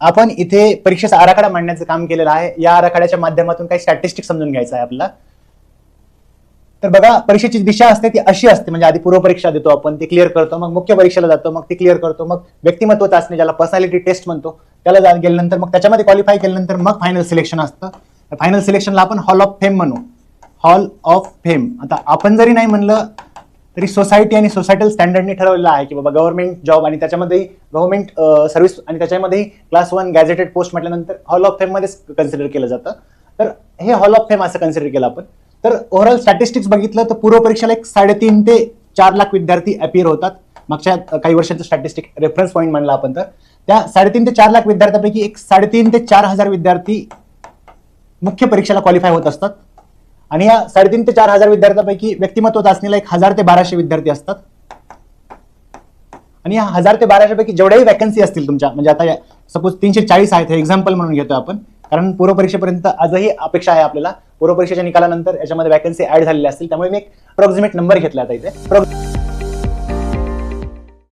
आपण इथे परीक्षेचा आराखडा मांडण्याचं काम केलेलं आहे. या आराखड्याच्या माध्यमातून काही स्टॅटिस्टिक्स समजून घ्यायचं आहे आपल्याला. तर बघा, परीक्षेची दिशा असते ती अशी असते, म्हणजे आधी पूर्व परीक्षा देतो आपण, ती क्लिअर करतो, मग मुख्य परीक्षेला जातो, मग ती क्लिअर करतो, मग व्यक्तिमत्व चाचणी ज्याला पर्सनॅलिटी टेस्ट म्हणतो त्याला गेल्यानंतर मग त्याच्यामध्ये क्वालिफाय केल्यानंतर मग फायनल सिलेक्शन असतं. फायनल सिलेक्शनला आपण हॉल ऑफ फेम म्हणू. हॉल ऑफ फेम आता आपण जरी नाही म्हणलं तरी सोसायटी आणि सोसायटल स्टँडर्डने ठरवलेलं आहे की बाबा गव्हर्नमेंट जॉब आणि त्याच्यामध्ये गव्हर्नमेंट सर्व्हिस आणि त्याच्यामध्ये क्लास 1 गॅझेटेड पोस्ट म्हटल्यानंतर हॉल ऑफ फेम मध्येच कन्सिडर केलं जातं. तर हे हॉल ऑफ फेम असं कन्सिडर केलं आपण. तर ओव्हरऑल स्टॅटिस्टिक्स बघितलं तर पूर्व परीक्षेला एक 3.5 ते 4 लाख विद्यार्थी अपीयर होतात. मागच्या काही वर्षांचं स्टॅटिस्टिक रेफरन्स पॉईंट म्हणला आपण, तर त्या 3.5 ते 4 लाख विद्यार्थ्यांपैकी एक 3.5 ते 4 हजार विद्यार्थी मुख्य परीक्षेला क्वालिफाय होत असतात. आणि या 3.5 ते 4 हजार विद्यार्थ्यांपैकी व्यक्तिमत्व चाचणीला 1000 ते 1200 विद्यार्थी असतात. आणि या 1000 ते 1200 पैकी जेवढ्याही वॅकन्सी असतील तुमच्या, म्हणजे आता सपोज 340 आहेत, हे एक्झाम्पल म्हणून घेतोय आपण, कारण पूर्व परीक्षेपर्यंत आजही अपेक्षा आहे आपल्याला. पूर्व परीक्षेच्या निकालानंतर याच्यामध्ये वॅकन्सी ऍड झालेल्या असतील, त्यामुळे मी एक अप्रॉक्सिमेट नंबर घेतला आता इथे.